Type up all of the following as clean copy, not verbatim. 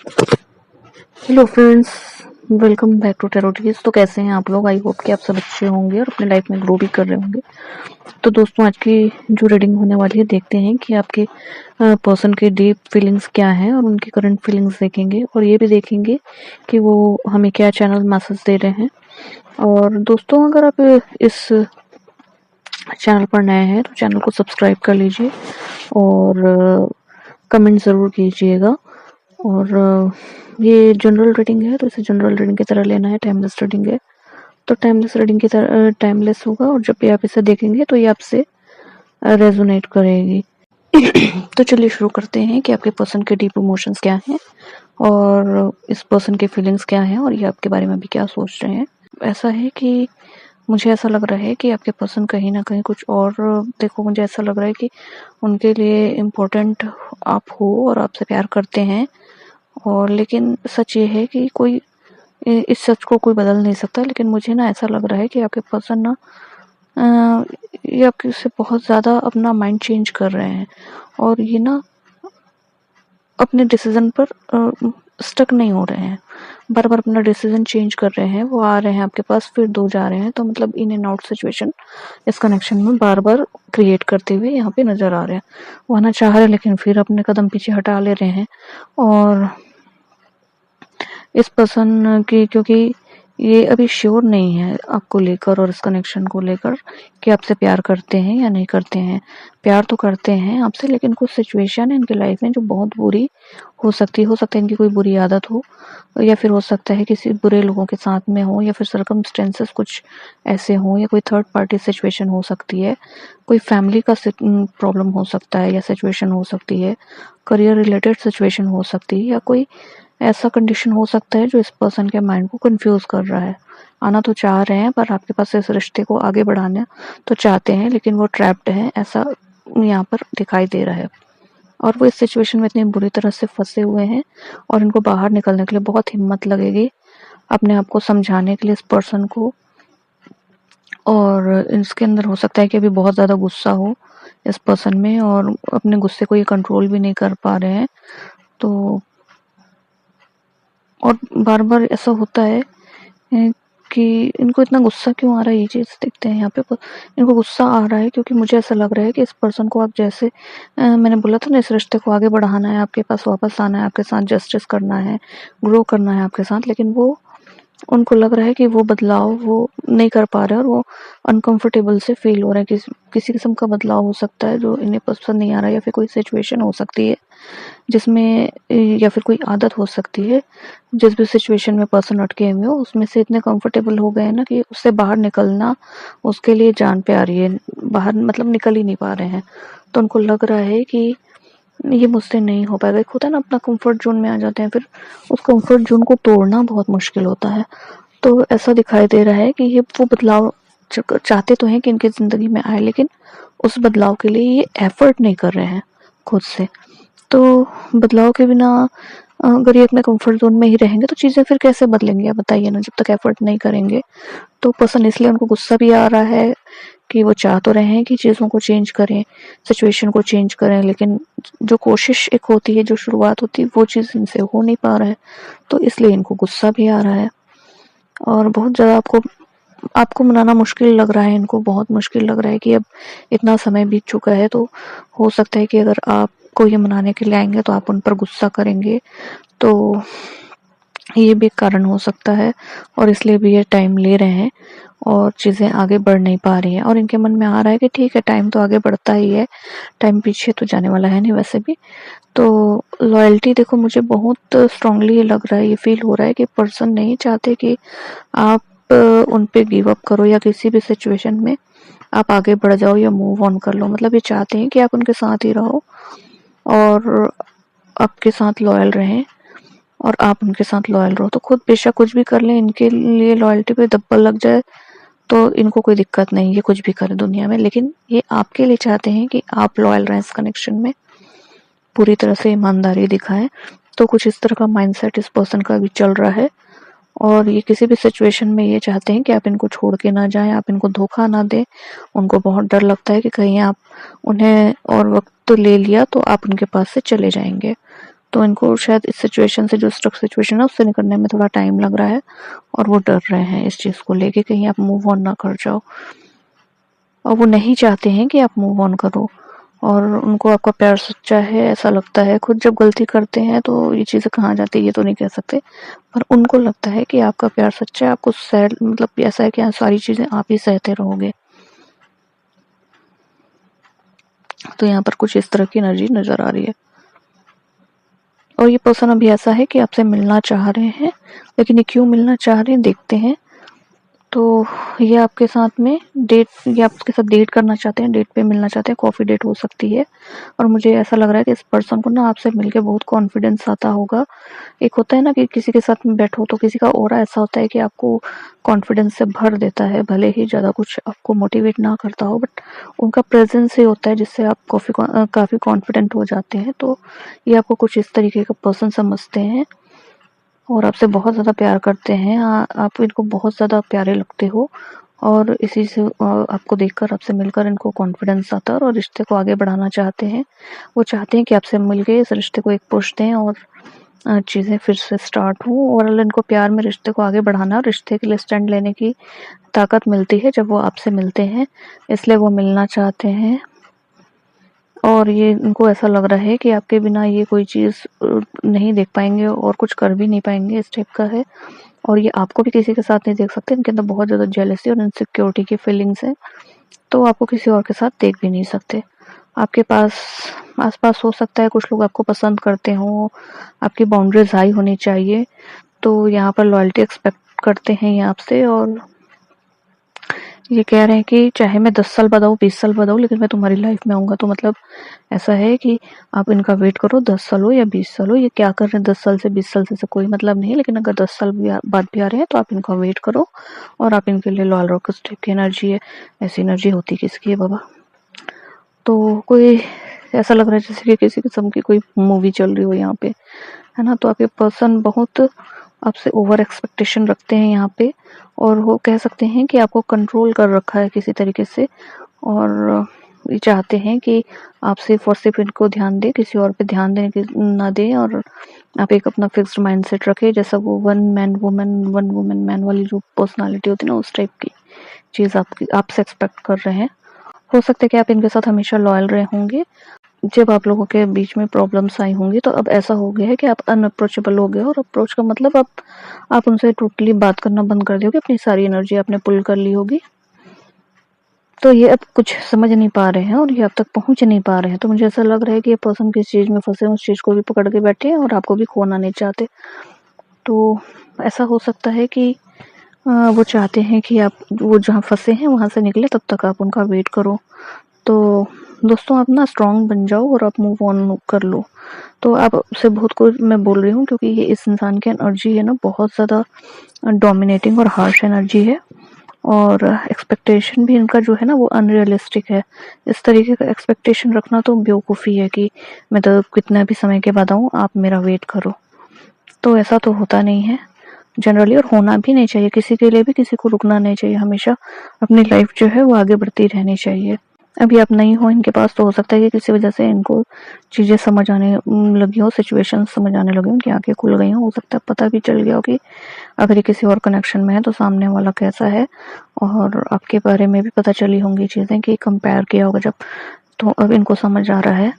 Hello friends, welcome back to Tarotees. तो कैसे हैं आप लोग? आई होप कि आप सब अच्छे होंगे और अपने लाइफ में ग्रो भी कर रहे होंगे। तो दोस्तों, आज की जो रीडिंग होने वाली है, देखते हैं कि आपके पर्सन के डीप फीलिंग्स क्या हैं और उनकी करंट फीलिंग्स देखेंगे और ये भी देखेंगे कि वो हमें क्या चैनल मैसेज दे रहे हैं। और दोस्तों, अगर आप इस चैनल पर नए हैं तो चैनल को सब्सक्राइब कर लीजिए और कमेंट ज़रूर कीजिएगा। और ये जनरल रीडिंग है तो इसे जनरल रीडिंग की तरह लेना है। टाइमलेस रीडिंग है तो टाइमलेस रीडिंग की तरह टाइमलेस होगा और जब भी आप इसे देखेंगे तो ये आपसे रेजोनेट करेगी। तो चलिए शुरू करते हैं कि आपके पर्सन के डीप इमोशंस क्या हैं और इस पर्सन के फीलिंग्स क्या हैं और ये आपके बारे में भी क्या सोच रहे हैं। ऐसा है कि मुझे ऐसा लग रहा है कि आपके पर्सन कहीं ना कहीं कुछ और, देखो मुझे ऐसा लग रहा है कि उनके लिए इम्पोर्टेंट आप हो और आपसे प्यार करते हैं। और लेकिन सच ये है कि कोई इस सच को कोई बदल नहीं सकता। लेकिन मुझे ना ऐसा लग रहा है कि आपके पर्सन ना ये आपके से बहुत ज़्यादा अपना माइंड चेंज कर रहे हैं और ये ना अपने डिसीजन पर स्टक नहीं हो रहे हैं, बार बार अपना डिसीजन चेंज कर रहे हैं। वो आ रहे हैं आपके पास, फिर दो जा रहे हैं, तो मतलब इन एंड आउट सिचुएशन इस कनेक्शन में बार बार क्रिएट करते हुए यहाँ पे नजर आ रहे हैं। वो आना चाह रहे हैं लेकिन फिर अपने कदम पीछे हटा ले रहे हैं। और इस पर्सन की, क्योंकि ये अभी श्योर नहीं है आपको लेकर और इस कनेक्शन को लेकर कि आपसे प्यार करते हैं या नहीं करते हैं। प्यार तो करते हैं आपसे, लेकिन कुछ सिचुएशन है इनके लाइफ में जो बहुत बुरी हो सकती है। हो सकता है इनकी कोई बुरी आदत हो या फिर हो सकता है किसी बुरे लोगों के साथ में हो या फिर सर्कमस्टेंसेस कुछ ऐसे हों या कोई थर्ड पार्टी सिचुएशन हो सकती है। कोई फैमिली का प्रॉब्लम हो सकता है या सिचुएशन हो सकती है। करियर रिलेटेड सिचुएशन हो सकती है या कोई ऐसा कंडीशन हो सकता है जो इस पर्सन के माइंड को कंफ्यूज कर रहा है। आना तो चाह रहे हैं पर आपके पास इस रिश्ते को आगे बढ़ाना तो चाहते हैं, लेकिन वो ट्रैप्ड हैं, ऐसा यहाँ पर दिखाई दे रहा है। और वो इस सिचुएशन में इतनी बुरी तरह से फंसे हुए हैं और इनको बाहर निकलने के लिए बहुत हिम्मत लगेगी अपने आप को समझाने के लिए इस पर्सन को। और इसके अंदर हो सकता है कि अभी बहुत ज़्यादा गुस्सा हो इस पर्सन में और अपने गुस्से को ये कंट्रोल भी नहीं कर पा रहे हैं। तो और बार बार ऐसा होता है कि इनको इतना गुस्सा क्यों आ रहा है, ये चीज़ देखते हैं यहाँ पे। इनको गुस्सा आ रहा है क्योंकि मुझे ऐसा लग रहा है कि इस पर्सन को आप जैसे मैंने बोला था ना, इस रिश्ते को आगे बढ़ाना है, आपके पास वापस आना है, आपके साथ जस्टिस करना है, ग्रो करना है आपके साथ, लेकिन वो उनको लग रहा है कि वो बदलाव वो नहीं कर पा रहे और वो अनकंफर्टेबल से फील हो रहा है। किसी किस्म का बदलाव हो सकता है जो इन्हें पसंद नहीं आ रहा है या फिर कोई सिचुएशन हो सकती है जिसमें, या फिर कोई आदत हो सकती है जिस भी सिचुएशन में पर्सन अटके हुए हो उसमें से इतने कंफर्टेबल हो गए हैं ना कि उससे बाहर निकलना उसके लिए जान पे आ रही है। बाहर मतलब निकल ही नहीं पा रहे हैं। तो उनको लग रहा है कि ये मुझसे नहीं हो पाएगा। एक होता है ना, अपना कंफर्ट जोन में आ जाते हैं, फिर उस कंफर्ट जोन को तोड़ना बहुत मुश्किल होता है। तो ऐसा दिखाई दे रहा है कि ये वो बदलाव चाहते तो हैं कि इनकी जिंदगी में आए, लेकिन उस बदलाव के लिए ये एफर्ट नहीं कर रहे हैं खुद से। तो बदलाव के बिना अगर ये अपने कंफर्ट जोन में ही रहेंगे तो चीज़ें फिर कैसे बदलेंगे, आप बताइए ना, जब तक एफर्ट नहीं करेंगे। तो पर्सन, इसलिए उनको गुस्सा भी आ रहा है कि वो चाह तो रहे हैं कि चीज़ों को चेंज करें, सिचुएशन को चेंज करें, लेकिन जो कोशिश एक होती है, जो शुरुआत होती है, वो चीज़ इनसे हो नहीं पा रहा है। तो इसलिए इनको गुस्सा भी आ रहा है और बहुत ज़्यादा आपको आपको मनाना मुश्किल लग रहा है। इनको बहुत मुश्किल लग रहा है कि अब इतना समय बीत चुका है, तो हो सकता है कि अगर आपको ये मनाने के लिए आएंगे तो आप उन पर गुस्सा करेंगे। तो ये भी एक कारण हो सकता है और इसलिए भी ये टाइम ले रहे हैं और चीज़ें आगे बढ़ नहीं पा रही हैं। और इनके मन में आ रहा है कि ठीक है, टाइम तो आगे बढ़ता ही है, टाइम पीछे तो जाने वाला है नहीं वैसे भी। तो लॉयल्टी, देखो मुझे बहुत स्ट्रांगली ये लग रहा है, ये फील हो रहा है कि पर्सन नहीं चाहते कि आप उन पे गिव अप करो या किसी भी सिचुएशन में आप आगे बढ़ जाओ या मूव ऑन कर लो। मतलब ये चाहते हैं कि आप उनके साथ ही रहो और आपके साथ लॉयल रहें और आप उनके साथ लॉयल रहो। तो खुद बेशक कुछ भी कर लें, इनके लिए लॉयल्टी पे दब्बल लग जाए तो इनको कोई दिक्कत नहीं, ये कुछ भी करें दुनिया में, लेकिन ये आपके लिए चाहते हैं कि आप लॉयल रहें, इस कनेक्शन में पूरी तरह से ईमानदारी दिखाएं। तो कुछ इस तरह का माइंडसेट इस पर्सन का भी चल रहा है और ये किसी भी सिचुएशन में ये चाहते हैं कि आप इनको छोड़ के ना जाएं, आप इनको धोखा ना दें। उनको बहुत डर लगता है कि कहीं आप उन्हें और वक्त ले लिया तो आप उनके पास से चले जाएंगे। तो इनको शायद इस सिचुएशन से, जो स्ट्रक सिचुएशन है, उससे निकलने में थोड़ा टाइम लग रहा है और वो डर रहे हैं इस चीज़ को लेके कहीं आप मूव ऑन ना कर जाओ, और वो नहीं चाहते हैं कि आप मूव ऑन करो। और उनको आपका प्यार सच्चा है ऐसा लगता है। खुद जब गलती करते हैं तो ये चीज़ें कहाँ जाती है ये तो नहीं कह सकते, पर उनको लगता है कि आपका प्यार सच्चा है, आपको सह मतलब ऐसा है कि सारी चीज़ें आप ही सहते रहोगे। तो यहाँ पर कुछ इस तरह की एनर्जी नज़र आ रही है। और ये पर्सन अभी ऐसा है कि आपसे मिलना चाह रहे हैं, लेकिन ये क्यों मिलना चाह रहे हैं देखते हैं। तो ये आपके साथ में ये आपके साथ डेट करना चाहते हैं, डेट पे मिलना चाहते हैं, कॉफ़ी डेट हो सकती है। और मुझे ऐसा लग रहा है कि इस पर्सन को ना आपसे मिलके बहुत कॉन्फिडेंस आता होगा। एक होता है ना कि किसी के साथ में बैठो तो किसी का ऑरा ऐसा होता है कि आपको कॉन्फिडेंस से भर देता है, भले ही ज़्यादा कुछ आपको मोटिवेट ना करता हो, बट उनका प्रेजेंस ही होता है जिससे आप काफ़ी कॉन्फिडेंट हो जाते हैं। तो ये आपको कुछ इस तरीके का पर्सन समझते हैं और आपसे बहुत ज़्यादा प्यार करते हैं। आप इनको बहुत ज़्यादा प्यारे लगते हो और इसी से आपको देखकर, आपसे मिलकर इनको कॉन्फिडेंस आता है और रिश्ते को आगे बढ़ाना चाहते हैं। वो चाहते हैं कि आपसे मिलके इस रिश्ते को एक पुश दें और चीज़ें फिर से स्टार्ट हों। और इनको प्यार में रिश्ते को आगे बढ़ाना, रिश्ते के लिए स्टैंड लेने की ताकत मिलती है जब वो आपसे मिलते हैं, इसलिए वो मिलना चाहते हैं। और ये इनको ऐसा लग रहा है कि आपके बिना ये कोई चीज़ नहीं देख पाएंगे और कुछ कर भी नहीं पाएंगे, इस टाइप का है। और ये आपको भी किसी के साथ नहीं देख सकते, इनके अंदर बहुत ज़्यादा जेलसी और इनसिक्योरिटी की फीलिंग्स है, तो आपको किसी और के साथ देख भी नहीं सकते। आपके पास आसपास हो सकता है कुछ लोग आपको पसंद करते हों, आपकी बाउंड्रीज हाई होनी चाहिए, तो यहाँ पर लॉयल्टी एक्सपेक्ट करते हैं ये आपसे। और ये कह रहे हैं कि चाहे मैं 10 साल बाद आऊँ, 20 साल बाद आऊँ, लेकिन मैं तुम्हारी लाइफ में आऊँगा। तो मतलब ऐसा है कि आप इनका वेट करो, 10 साल हो या 20 साल हो, ये क्या कर रहे हैं 10 साल से 20 साल से कोई मतलब नहीं है, लेकिन अगर 10 साल बाद भी आ रहे हैं तो आप इनका वेट करो और आप इनके लिए लॉयल रहो। किस टाइप की एनर्जी है, ऐसी एनर्जी होती किसकी है बाबा। तो कोई ऐसा लग रहा है जैसे कि किसी किस्म की कोई मूवी चल रही हो यहाँ पे, है ना। तो आपके पर्सन बहुत आपसे ओवर एक्सपेक्टेशन रखते हैं यहाँ पे, और वो कह सकते हैं कि आपको कंट्रोल कर रखा है किसी तरीके से, और ये चाहते हैं कि आप सिर्फ और सिर्फ इनको ध्यान दें, किसी और पे ध्यान देने ना दें, और आप एक अपना फिक्स्ड माइंडसेट रखें, जैसा वो वन वुमन मैन वाली जो पर्सनालिटी होती है ना, उस टाइप की चीज़ आपसे एक्सपेक्ट कर रहे हैं। हो सकता है कि आप इनके साथ हमेशा लॉयल रहे होंगे। जब आप लोगों के बीच में प्रॉब्लम्स आई होंगी तो अब ऐसा हो गया है कि आप अनअप्रोचेबल हो गए हो, और अप्रोच का मतलब आप उनसे टोटली बात करना बंद कर दोगे, अपनी सारी एनर्जी आपने पुल कर ली होगी। तो ये अब कुछ समझ नहीं पा रहे हैं और ये अब तक पहुंच नहीं पा रहे हैं। तो मुझे ऐसा लग रहा है कि ये पर्सन किस चीज़ में फंसे, उस चीज़ को भी पकड़ के बैठे हैं और आपको भी खोना नहीं चाहते। तो ऐसा हो सकता है कि वो चाहते हैं कि आप वो जहाँ फंसे हैं वहाँ से निकले, तब तक आप उनका वेट करो। तो दोस्तों, आप ना स्ट्रॉन्ग बन जाओ और आप मूव ऑन कर लो। तो आपसे बहुत कुछ मैं बोल रही हूँ, क्योंकि ये इस इंसान की एनर्जी है ना, बहुत ज़्यादा डोमिनेटिंग और हार्श एनर्जी है, और एक्सपेक्टेशन भी इनका जो है ना वो अनरियलिस्टिक है। इस तरीके का एक्सपेक्टेशन रखना तो बेवकूफ़ी है कि मैं तो कितना भी समय के बाद आऊँ, आप मेरा वेट करो। तो ऐसा तो होता नहीं है जनरली, और होना भी नहीं चाहिए। किसी के लिए भी किसी को रुकना नहीं चाहिए, हमेशा अपनी लाइफ जो है वो आगे बढ़ती रहनी चाहिए। अभी आप नहीं हो इनके पास, तो हो सकता है कि किसी वजह से इनको चीज़ें समझ आने लगी हो, सिचुएशन समझ आने लगी हो, उनकी आंखें खुल गई हो सकता है पता भी चल गया हो कि अगर ये किसी और कनेक्शन में है तो सामने वाला कैसा है, और आपके बारे में भी पता चली होंगी चीज़ें कि कंपेयर किया होगा जब। तो अब इनको समझ आ रहा है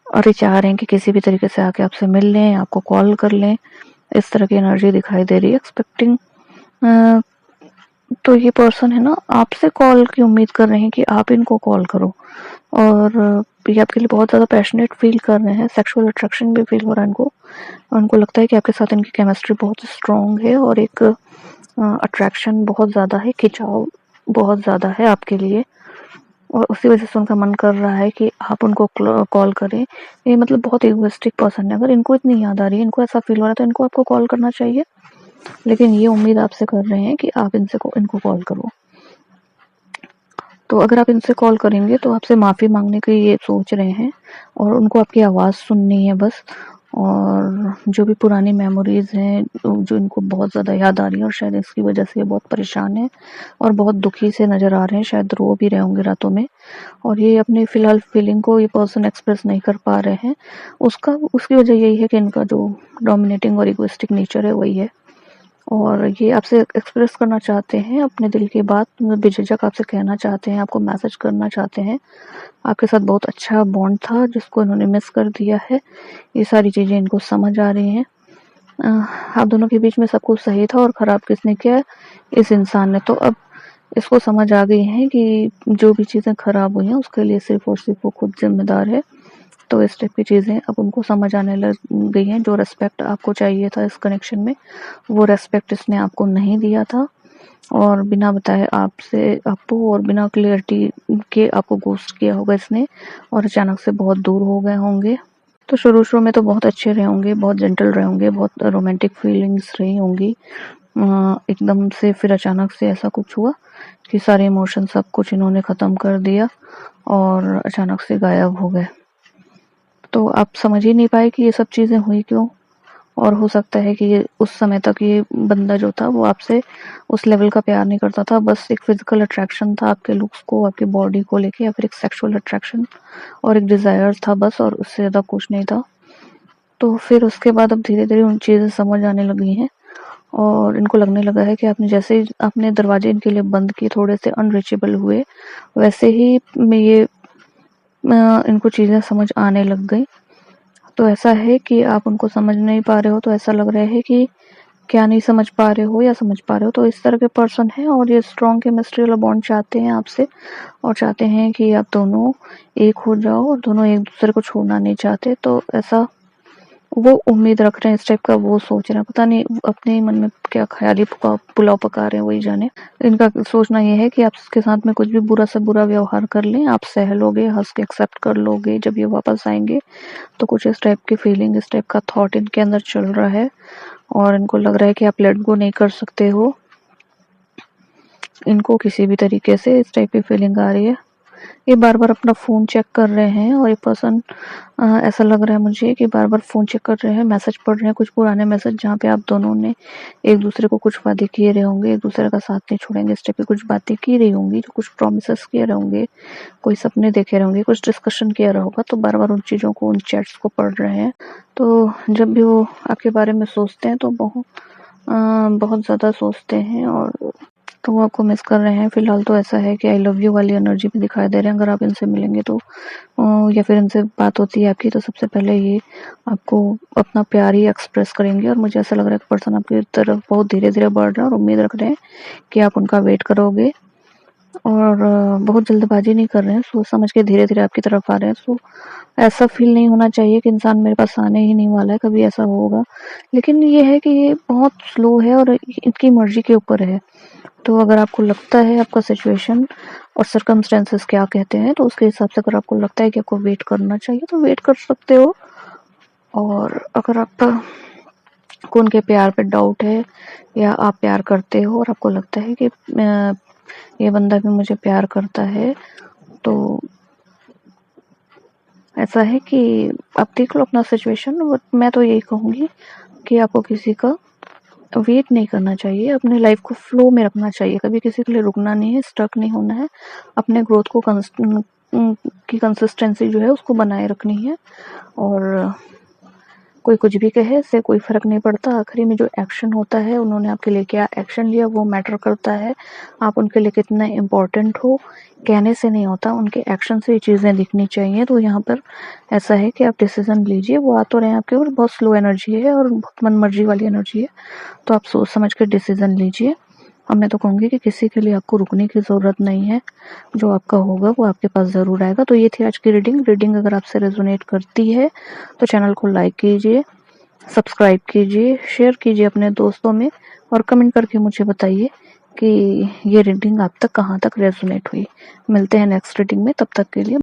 और ये चाह रहे हैं कि किसी भी तरीके से आके आपसे मिल लें, आपको कॉल कर लें। इस तरह की एनर्जी दिखाई दे रही है, एक्सपेक्टिंग। तो ये पर्सन है ना, आपसे कॉल की उम्मीद कर रहे हैं कि आप इनको कॉल करो, और ये आपके लिए बहुत ज़्यादा पैशनेट फील कर रहे हैं, सेक्सुअल अट्रैक्शन भी फील हो रहा है इनको, और उनको लगता है कि आपके साथ इनकी केमिस्ट्री बहुत स्ट्रॉन्ग है, और एक अट्रैक्शन बहुत ज़्यादा है, खिंचाव बहुत ज़्यादा है आपके लिए, और उसी वजह से उनका मन कर रहा है कि आप उनको कॉल करें। ये मतलब बहुत इगोइस्टिक पर्सन है। अगर इनको इतनी याद आ रही है, इनको ऐसा फील हो रहा है, तो इनको आपको कॉल करना चाहिए, लेकिन ये उम्मीद आपसे कर रहे हैं कि आप इनको कॉल करो। तो अगर आप इनसे कॉल करेंगे तो आपसे माफ़ी मांगने की ये सोच रहे हैं, और उनको आपकी आवाज़ सुननी है बस, और जो भी पुरानी मेमोरीज़ हैं जो इनको बहुत ज़्यादा याद आ रही हैं और शायद इसकी वजह से ये बहुत परेशान हैं और बहुत दुखी से नज़र आ रहे हैं, शायद रो भी रहे होंगे रातों में। और ये अपनी फ़िलहाल फीलिंग को ये पर्सन एक्सप्रेस नहीं कर पा रहे हैं। उसकी वजह यही है कि इनका जो डोमिनेटिंग और इगोइस्टिक नेचर है वही है, और ये आपसे एक्सप्रेस करना चाहते हैं अपने दिल की बात, बेझिझक आपसे कहना चाहते हैं, आपको मैसेज करना चाहते हैं। आपके साथ बहुत अच्छा बॉन्ड था जिसको इन्होंने मिस कर दिया है। ये सारी चीज़ें इनको समझ आ रही हैं। आप दोनों के बीच में सब कुछ सही था और ख़राब किसने किया है? इस इंसान ने। तो अब इसको समझ आ गई है कि जो भी चीज़ें ख़राब हुई हैं उसके लिए सिर्फ़ और सिर्फ़ वो खुद ज़िम्मेदार है। तो इस टाइप की चीज़ें अब उनको समझ आने लग गई हैं। जो रिस्पेक्ट आपको चाहिए था इस कनेक्शन में, वो रिस्पेक्ट इसने आपको नहीं दिया था, और बिना बताए आपको और बिना क्लियरिटी के आपको घोस्ट किया होगा इसने, और अचानक से बहुत दूर हो गए होंगे। तो शुरू-शुरू में तो बहुत अच्छे रहे होंगे, बहुत जेंटल रहे होंगे, बहुत रोमांटिक फीलिंग्स रही होंगी। एकदम से फिर अचानक से ऐसा कुछ हुआ कि सारे इमोशन सब कुछ इन्होंने ख़त्म कर दिया और अचानक से गायब हो गए। तो आप समझ ही नहीं पाए कि ये सब चीज़ें हुई क्यों? और हो सकता है कि ये उस समय तक ये बंदा जो था वो आपसे उस लेवल का प्यार नहीं करता था, बस एक फिजिकल अट्रैक्शन था आपके लुक्स को, आपकी बॉडी को लेके, या फिर एक सेक्सुअल अट्रैक्शन और एक डिज़ायर था बस, और उससे ज़्यादा कुछ नहीं था। तो फिर उसके बाद अब धीरे-धीरे उन चीज़ें समझ आने लगी हैं और इनको लगने लगा है कि आपने जैसे ही आपने दरवाजे इनके लिए बंद किए, थोड़े से अनरीचेबल हुए, वैसे ही इनको चीज़ें समझ आने लग गई। तो ऐसा है कि आप उनको समझ नहीं पा रहे हो, तो ऐसा लग रहा है कि क्या नहीं समझ पा रहे हो या समझ पा रहे हो। तो इस तरह के पर्सन हैं और ये स्ट्रॉन्ग केमिस्ट्री वाला बॉन्ड चाहते हैं आपसे, और चाहते हैं कि आप दोनों एक हो जाओ, और दोनों एक दूसरे को छोड़ना नहीं चाहते। तो ऐसा वो उम्मीद रख रहे हैं, इस टाइप का वो सोच रहे हैं। पता नहीं अपने मन में क्या ख्याली पुलाव पका रहे हैं, वही जाने। इनका सोचना ये है कि आप उसके साथ में कुछ भी बुरा से बुरा व्यवहार कर लें, आप सह लोगे, हंस के एक्सेप्ट कर लोगे। जब ये वापस आएंगे तो कुछ इस टाइप की फीलिंग, इस टाइप का थॉट इनके अंदर चल रहा है, और इनको लग रहा है कि आप लेट गो नहीं कर सकते हो। इनको किसी भी तरीके से इस टाइप की फीलिंग आ रही है। ये बार-बार अपना फ़ोन चेक कर रहे हैं, और ये पर्सन ऐसा लग रहा है मुझे कि बार-बार फ़ोन चेक कर रहे हैं, मैसेज पढ़ रहे हैं, कुछ पुराने मैसेज जहाँ पे आप दोनों ने एक-दूसरे को कुछ वादे किए रहे होंगे, एक-दूसरे का साथ नहीं छोड़ेंगे, इस टाइप की कुछ बातें की रही होंगी, जो कुछ प्रॉमिसेस किए रहे होंगे, कोई सपने देखे रहे होंगे, कुछ डिस्कशन किया रहा होगा, तो बार-बार उन चीज़ों को, उन चैट्स को पढ़ रहे हैं। तो जब भी वो आपके बारे में सोचते हैं तो बहुत ज़्यादा सोचते हैं, और तो वो आपको मिस कर रहे हैं। फिलहाल तो ऐसा है कि आई लव यू वाली एनर्जी भी दिखाई दे रहे हैं। अगर आप इनसे मिलेंगे तो या फिर इनसे बात होती है आपकी, तो सबसे पहले ये आपको अपना प्यार ही एक्सप्रेस करेंगे, और मुझे ऐसा लग रहा है कि पर्सन आपकी तरफ बहुत धीरे-धीरे बढ़ रहा है और उम्मीद रख रहे हैं कि आप उनका वेट करोगे, और बहुत जल्दबाजी नहीं कर रहे हैं, सोच समझ के धीरे-धीरे आपकी तरफ आ रहे हैं। सो ऐसा फील नहीं होना चाहिए कि इंसान मेरे पास आने ही नहीं वाला है, कभी ऐसा होगा। लेकिन ये है कि ये बहुत स्लो है और इनकी मर्ज़ी के ऊपर है। तो अगर आपको लगता है आपका सिचुएशन और सर्कमस्टेंसेस क्या कहते हैं, तो उसके हिसाब से अगर आपको लगता है कि आपको वेट करना चाहिए तो वेट कर सकते हो। और अगर आपका को उनके प्यार पे डाउट है, या आप प्यार करते हो और आपको लगता है कि ये बंदा भी मुझे प्यार करता है, तो ऐसा है कि आप देख लो अपना सिचुएशन। बट मैं तो यही कहूँगी कि आपको किसी का वेट नहीं करना चाहिए, अपने लाइफ को फ्लो में रखना चाहिए, कभी किसी के लिए रुकना नहीं है, स्टक नहीं होना है, अपने ग्रोथ को की कंसिस्टेंसी जो है उसको बनाए रखनी है। और कोई कुछ भी कहे, इससे कोई फ़र्क नहीं पड़ता। आखिरी में जो एक्शन होता है, उन्होंने आपके लिए क्या एक्शन लिया, वो मैटर करता है। आप उनके लिए कितना इम्पोर्टेंट हो, कहने से नहीं होता, उनके एक्शन से ये चीज़ें दिखनी चाहिए। तो यहाँ पर ऐसा है कि आप डिसीज़न लीजिए। वो आ तो रहे हैं आपके ऊपर, बहुत स्लो एनर्जी है और बहुत मनमर्जी वाली एनर्जी है, तो आप सोच समझ के डिसीज़न लीजिए। और मैं तो कहूँगी कि किसी के लिए आपको रुकने की ज़रूरत नहीं है, जो आपका होगा वो आपके पास ज़रूर आएगा। तो ये थी आज की रीडिंग अगर आपसे रेजोनेट करती है तो चैनल को लाइक कीजिए, सब्सक्राइब कीजिए, शेयर कीजिए अपने दोस्तों में, और कमेंट करके मुझे बताइए कि ये रीडिंग आप तक कहाँ तक रेजोनेट हुई। मिलते हैं नेक्स्ट रीडिंग में, तब तक के लिए